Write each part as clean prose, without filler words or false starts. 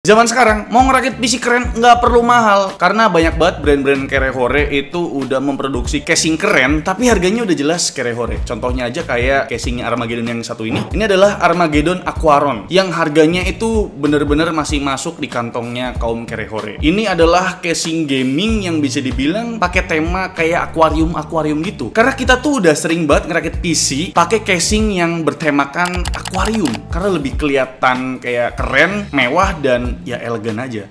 Zaman sekarang, mau ngerakit PC keren nggak perlu mahal. Karena banyak banget brand-brand Kerehore itu udah memproduksi casing keren, tapi harganya udah jelas Kerehore. Contohnya aja kayak casingnya Armageddon yang satu ini. Ini adalah Armageddon Aquaron, yang harganya itu bener-bener masih masuk di kantongnya kaum Kerehore. Ini adalah casing gaming yang bisa dibilang pakai tema kayak akuarium gitu. Karena kita tuh udah sering banget ngerakit PC pakai casing yang bertemakan akuarium. Karena lebih kelihatan kayak keren, mewah, dan ya elegan aja.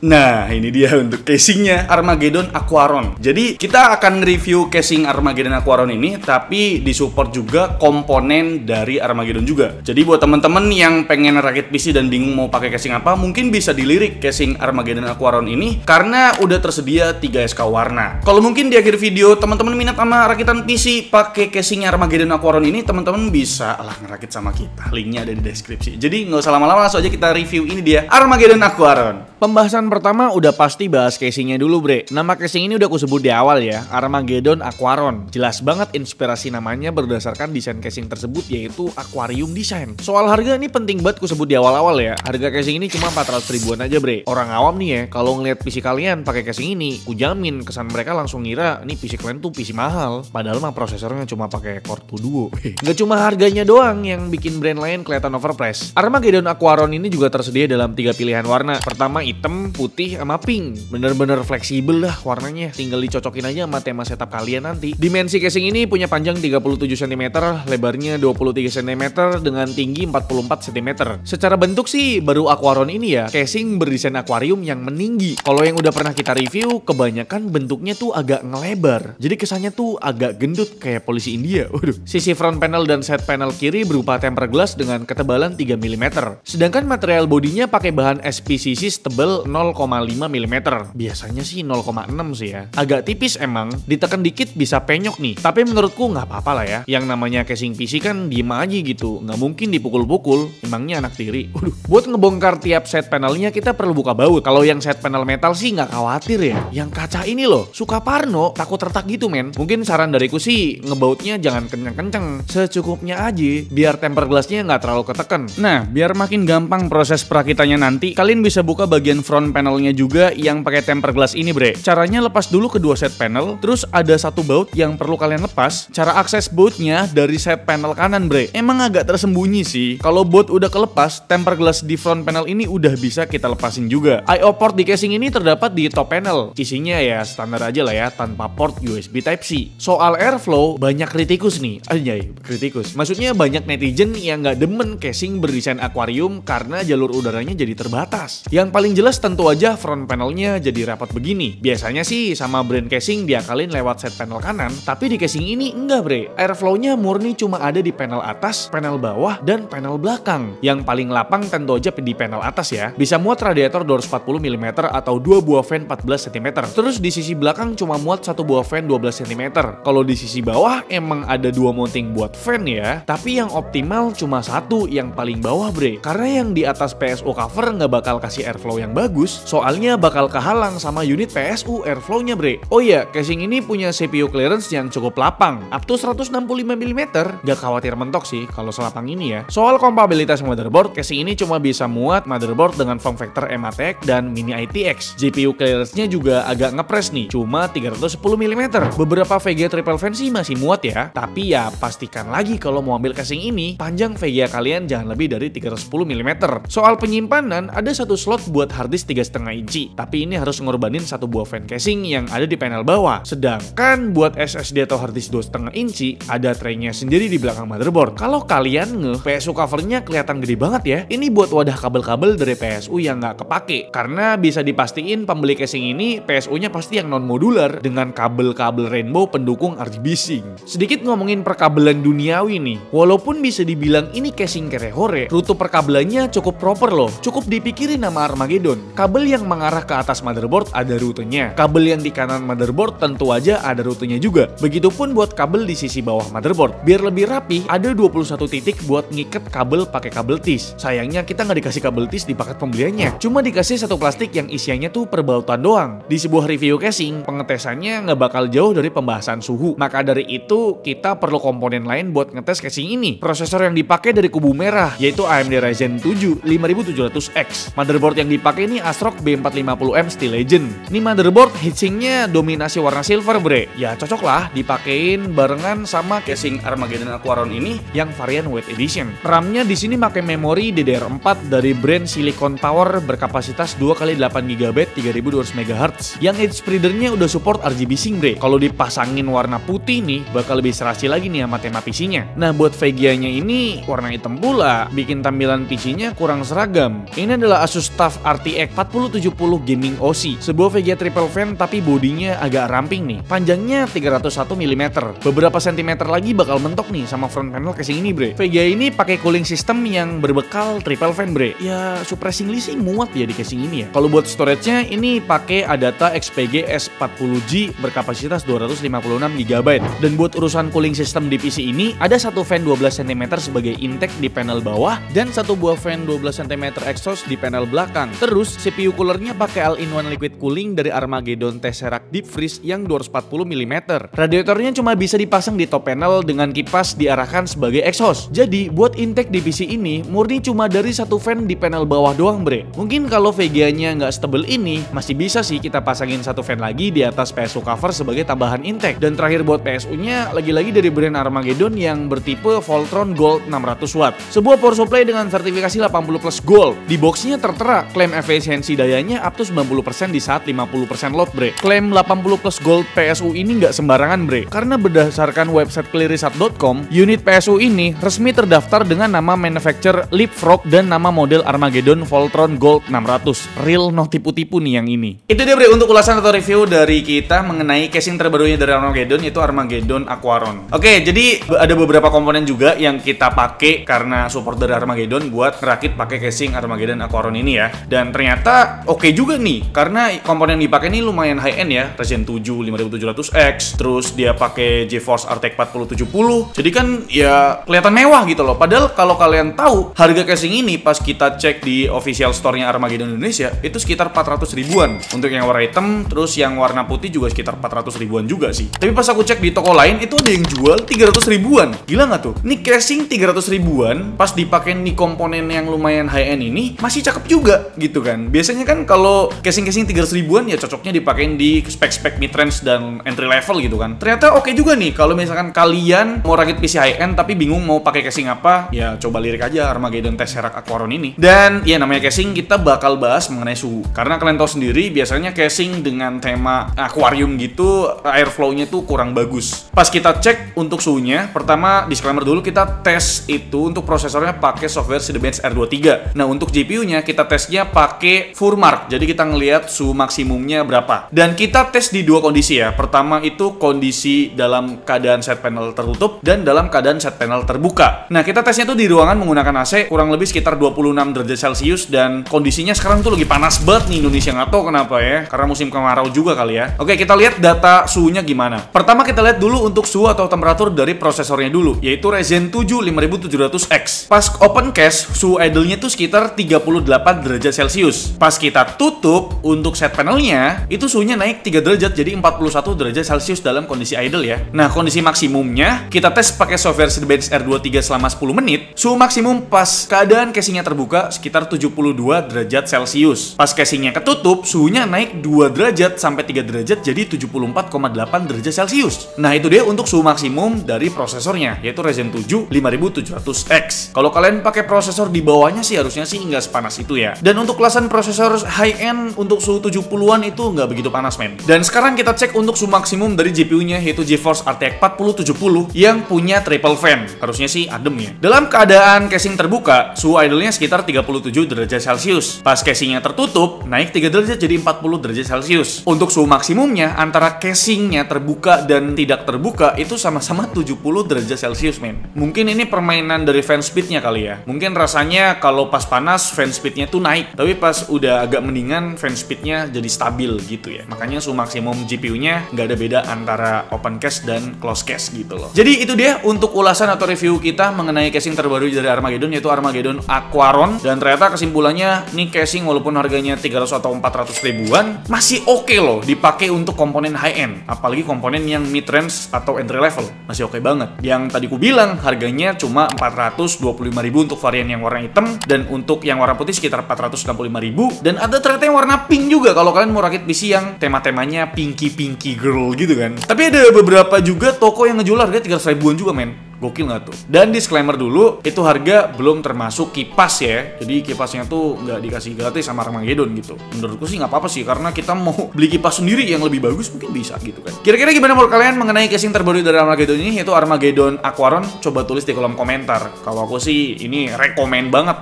Nah, ini dia untuk casingnya Armageddon Aquaron. Jadi kita akan review casing Armageddon Aquaron ini, tapi disupport juga komponen dari Armageddon juga. Jadi buat temen-temen yang pengen rakit PC dan bingung mau pakai casing apa, mungkin bisa dilirik casing Armageddon Aquaron ini karena udah tersedia 3 SK warna. Kalau mungkin di akhir video teman-teman minat sama rakitan PC pakai casingnya Armageddon Aquaron ini, teman-teman bisa lah ngerakit sama kita. Linknya ada di deskripsi. Jadi nggak usah lama-lama, langsung aja kita review. Ini dia Armageddon Aquaron. Pembahasan pertama udah pasti bahas casingnya dulu, bre. Nama casing ini udah aku sebut di awal ya, Armageddon Aquaron. Jelas banget inspirasi namanya berdasarkan desain casing tersebut, yaitu aquarium design. Soal harga ini penting banget aku sebut di awal-awal ya. Harga casing ini cuma 400 ribuan aja, bre. Orang awam nih ya, kalau ngeliat PC kalian pakai casing ini, ku jamin kesan mereka langsung ngira nih PC kalian tuh PC mahal. Padahal mah prosesornya cuma pakai Core 2 Duo. Nggak cuma harganya doang yang bikin brand lain kelihatan overpriced. Armageddon Aquaron ini juga tersedia dalam 3 pilihan warna. Pertama hitam, putih, sama pink. Bener-bener fleksibel dah warnanya. Tinggal dicocokin aja sama tema setup kalian nanti. Dimensi casing ini punya panjang 37 cm, lebarnya 23 cm, dengan tinggi 44 cm. Secara bentuk sih baru Aquaron ini ya, casing berdesain akuarium yang meninggi. Kalau yang udah pernah kita review, kebanyakan bentuknya tuh agak ngelebar. Jadi kesannya tuh agak gendut kayak polisi India. Waduh. Sisi front panel dan side panel kiri berupa tempered glass dengan ketebalan 3 mm. Sedangkan material bodinya pakai bahan SPCC tebal 0,5 mm. Biasanya sih 0,6 sih ya. Agak tipis emang, ditekan dikit bisa penyok nih. Tapi menurutku nggak apa-apa lah ya. Yang namanya casing PC kan diem aja gitu, nggak mungkin dipukul-pukul. Emangnya anak tiri. Buat ngebongkar tiap side panelnya kita perlu buka baut. Kalau yang side panel metal sih nggak khawatir ya. Yang kaca ini loh, suka parno, takut retak gitu men. Mungkin saran dariku sih ngebautnya jangan kenceng-kenceng, secukupnya aja, biar tempered glassnya nggak terlalu ketekan. Nah, biar makin gampang proses perakitannya nanti, kalian bisa buka bagian front panelnya juga yang pakai tempered glass ini, bre. Caranya lepas dulu kedua side panel, terus ada satu baut yang perlu kalian lepas. Cara akses bautnya dari side panel kanan, bre. Emang agak tersembunyi sih. Kalau baut udah kelepas, tempered glass di front panel ini udah bisa kita lepasin juga. I/O port di casing ini terdapat di top panel. Isinya ya standar aja lah ya, tanpa port USB Type-C. Soal airflow, banyak kritikus nih. Anjay, kritikus. Maksudnya banyak netizen yang nggak demen casing berdesain akuarium karena jalur udaranya jadi terbatas. Yang paling jelas tentu aja front panelnya jadi rapat begini. Biasanya sih sama brand casing diakalin lewat side panel kanan, tapi di casing ini enggak, bre. Airflow-nya murni cuma ada di panel atas, panel bawah, dan panel belakang. Yang paling lapang tentu aja di panel atas ya. Bisa muat radiator 240 mm atau 2 buah fan 14 cm. Terus di sisi belakang cuma muat 1 buah fan 12 cm. Kalau di sisi bawah emang ada 2 mounting buat fan ya, tapi yang optimal cuma 1 yang paling bawah, bre. Karena yang di atas PSU cover nggak bakal kasih airflow yang bagus, soalnya bakal kehalang sama unit PSU airflow-nya, bre. Oh iya, casing ini punya CPU clearance yang cukup lapang, up to 165 mm. Gak khawatir mentok sih kalau selapang ini ya. Soal kompatibilitas motherboard, casing ini cuma bisa muat motherboard dengan form factor MATX dan Mini ITX. GPU clearance-nya juga agak ngepres nih, cuma 310 mm. Beberapa VGA triple fan sih masih muat ya, tapi ya pastikan lagi kalau mau ambil casing ini, panjang VGA kalian jangan lebih dari 310 mm. Soal penyimpanan, ada satu slot buat harddisk 3,5 inci, tapi ini harus ngorbanin satu buah fan casing yang ada di panel bawah. Sedangkan buat SSD atau harddisk 2,5 inci, ada tray-nya sendiri di belakang motherboard. Kalau kalian PSU covernya kelihatan gede banget ya. Ini buat wadah kabel-kabel dari PSU yang nggak kepake, karena bisa dipastiin pembeli casing ini PSU-nya pasti yang non-modular dengan kabel-kabel rainbow pendukung RGB sync. Sedikit ngomongin perkabelan duniawi nih. Walaupun bisa dibilang ini casing Kerehore, rute perkabelannya cukup proper loh. Cukup dipikirin nama Armageddon. kabel yang mengarah ke atas motherboard ada rutenya. Kabel yang di kanan motherboard tentu aja ada rutenya juga. Begitupun buat kabel di sisi bawah motherboard. Biar lebih rapi, ada 21 titik buat ngiket kabel pakai kabel tis. Sayangnya kita nggak dikasih kabel tis di paket pembeliannya. Cuma dikasih satu plastik yang isiannya tuh perbautan doang. Di sebuah review casing, pengetesannya nggak bakal jauh dari pembahasan suhu. Maka dari itu, kita perlu komponen lain buat ngetes casing ini. Prosesor yang dipakai dari kubu merah, yaitu AMD Ryzen 7 5700X. Motherboard yang dipakai ini ASRock B450M Steel Legend. Ini motherboard heatsinknya dominasi warna silver, bre. Ya cocok lah dipakein barengan sama Casing Armageddon Aquaron ini yang varian White Edition. RAM-nya di sini pakai memori DDR4 dari brand Silicon Power berkapasitas 2x8GB 3200 MHz. Yang edge spreader-nya udah support RGB sync, bre. Kalau dipasangin warna putih nih, bakal lebih serasi lagi nih sama tema PC-nya. Nah, buat VGA-nya ini warna hitam pula, bikin tampilan PC-nya kurang seragam. Ini adalah Asus TUF RTX 4070 Gaming OC, sebuah VGA triple fan tapi bodinya agak ramping nih. Panjangnya 301 mm. Beberapa sentimeter lagi bakal mentok nih sama front panel casing ini, bre. VGA ini pakai cooling system yang berbekal triple fan, bre. Ya, surprisingly sih muat ya di casing ini ya. Kalau buat storage-nya ini pakai Adata XPG S40G berkapasitas 256GB. Dan buat urusan cooling system di PC ini ada satu fan 12 cm sebagai intake di panel bawah dan satu buah fan 12 cm exhaust di panel belakang. Terus CPU coolernya pakai all-in-one liquid cooling dari Armageddon Tesseract Deep Freeze yang 240 mm. Radiatornya cuma bisa dipasang di top panel dengan kipas diarahkan sebagai exhaust. Jadi buat intake di PC ini murni cuma dari satu fan di panel bawah doang, bre. Mungkin kalau VGA-nya nggak stable ini masih bisa sih kita pasangin satu fan lagi di atas PSU cover sebagai tambahan intake. Dan terakhir buat PSU-nya lagi-lagi dari brand Armageddon yang bertipe Voltron Gold 600W. Sebuah power supply dengan sertifikasi 80+ Gold. Di boxnya tertera klaim efisiensi dayanya up to 90% di saat 50% load, bre. Klaim 80+ Gold PSU ini nggak sembarangan, bre. Karena berdasarkan website clearisat.com, unit PSU ini resmi terdaftar dengan nama manufacturer Leapfrog dan nama model Armageddon Voltron Gold 600. Real no tipu-tipu nih yang ini. Itu dia, bre, untuk ulasan atau review dari kita mengenai casing terbarunya dari Armageddon, yaitu Armageddon Aquaron. Oke, jadi ada beberapa komponen juga yang kita pakai karena support dari Armageddon buat ngerakit pakai casing Armageddon Aquaron ini ya. Dan ternyata oke juga nih, karena komponen yang dipakai ini lumayan high end ya. Ryzen 7 5700X, terus dia pakai GeForce RTX 4070. Jadi kan ya kelihatan mewah gitu loh. Padahal kalau kalian tahu harga casing ini pas kita cek di official store-nya Armageddon Indonesia itu sekitar 400 ribuan untuk yang warna hitam, terus yang warna putih juga sekitar 400 ribuan juga sih. Tapi pas aku cek di toko lain itu ada yang jual 300 ribuan. Gila nggak tuh? Ini casing 300 ribuan pas dipakai nih komponen yang lumayan high end ini masih cakep juga gitu kan. Biasanya kan kalau casing-casing 300 ribuan ya cocoknya dipakein di spek-spek mid-range dan entry level gitu kan. Ternyata oke juga nih kalau misalkan kalian mau rakit PC high end tapi bingung mau pakai casing apa, ya coba lirik aja Armageddon Tesseract Aquaron ini. Dan ya namanya casing kita bakal bahas mengenai suhu. Karena kalian tahu sendiri biasanya casing dengan tema aquarium gitu airflow-nya tuh kurang bagus. Pas kita cek untuk suhunya, pertama disclaimer dulu, kita tes itu untuk prosesornya pakai software Cinebench R23. Nah, untuk GPU-nya kita tesnya pakai Furmark. Jadi kita ngelihat suhu maksimumnya berapa. Dan kita tes di dua kondisi ya. Pertama itu kondisi dalam keadaan set panel tertutup dan dalam keadaan set panel terbuka. Nah, kita tesnya tuh di ruangan menggunakan AC kurang lebih sekitar 26 derajat Celcius dan kondisinya sekarang tuh lagi panas banget nih Indonesia, nggak tahu kenapa ya. Karena musim kemarau juga kali ya. Oke, kita lihat data suhunya gimana. Pertama kita lihat dulu untuk suhu atau temperatur dari prosesornya dulu, yaitu Ryzen 7 5700X. Pas open cache, suhu idle-nya tuh sekitar 38 derajat Celcius. Pas kita tutup untuk set panelnya, itu suhunya naik 3 derajat jadi 41 derajat Celcius dalam kondisi idle ya. Nah, kondisi maksimumnya kita tes pakai software Cinebench R23 selama 10 menit. Suhu maksimum pas keadaan casingnya terbuka sekitar 72 derajat Celcius. Pas casingnya ketutup, suhunya naik 2 derajat sampai 3 derajat jadi 74,8 derajat Celcius. Nah, itu dia untuk suhu maksimum dari prosesornya, yaitu Ryzen 7 5700X. Kalau kalian pakai prosesor di bawahnya sih harusnya sih nggak sepanas itu ya. Dan untuk kelasan prosesor high end untuk suhu 70-an itu nggak begitu panas, men. Dan sekarang kita cek untuk suhu maksimum dari GPU-nya, yaitu GeForce RTX 4070 yang punya triple fan. Harusnya sih adem ya. Dalam keadaan casing terbuka, suhu idle-nya sekitar 37 derajat Celcius. Pas casingnya tertutup, naik 3 derajat jadi 40 derajat Celcius. Untuk suhu maksimumnya antara casingnya terbuka dan tidak terbuka itu sama-sama 70 derajat Celcius, men. Mungkin ini permainan dari fan speed-nya kali ya. Mungkin rasanya kalau pas panas fan speed-nya tuh naik, tapi pas udah agak mendingan, fan speednya jadi stabil gitu ya. Makanya suhu maksimum GPU-nya nggak ada beda antara open case dan close case gitu loh. Jadi itu dia untuk ulasan atau review kita mengenai casing terbaru dari Armageddon, yaitu Armageddon Aquaron. Dan ternyata kesimpulannya, nih casing walaupun harganya 300 atau 400 ribuan, masih oke loh dipakai untuk komponen high-end. Apalagi komponen yang mid-range atau entry level, masih oke banget. Yang tadi ku bilang, harganya cuma 425.000 untuk varian yang warna hitam, dan untuk yang warna putih sekitar 465.000. Dan ada ternyata yang warna pink juga kalau kalian mau rakit PC yang tema-temanya pinky girl gitu kan. Tapi ada beberapa juga toko yang ngejual harga 300 ribuan juga men. Gokil nggak tuh? Dan disclaimer dulu, itu harga belum termasuk kipas ya. Jadi kipasnya tuh nggak dikasih gratis sama Armageddon gitu. Menurutku sih nggak apa-apa sih, karena kita mau beli kipas sendiri yang lebih bagus mungkin bisa gitu kan. Kira-kira gimana menurut kalian mengenai casing terbaru dari Armageddon ini, yaitu Armageddon Aquaron? Coba tulis di kolom komentar. Kalau aku sih ini rekomen banget.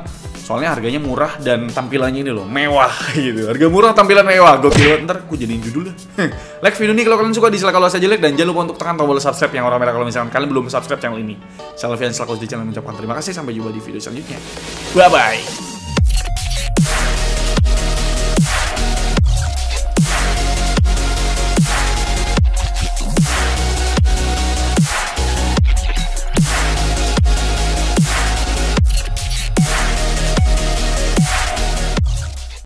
Soalnya harganya murah dan tampilannya ini loh, mewah gitu. Harga murah, tampilan mewah, gokil banget. Ntar aku jadiin judul dah. Like video ini kalau kalian suka, dislike kalau saja like, dan jangan lupa untuk tekan tombol subscribe yang warna merah kalau misalkan kalian belum subscribe channel ini. Saya Alfian selaku di channel mengucapkan terima kasih, sampai jumpa di video selanjutnya. Bye-bye.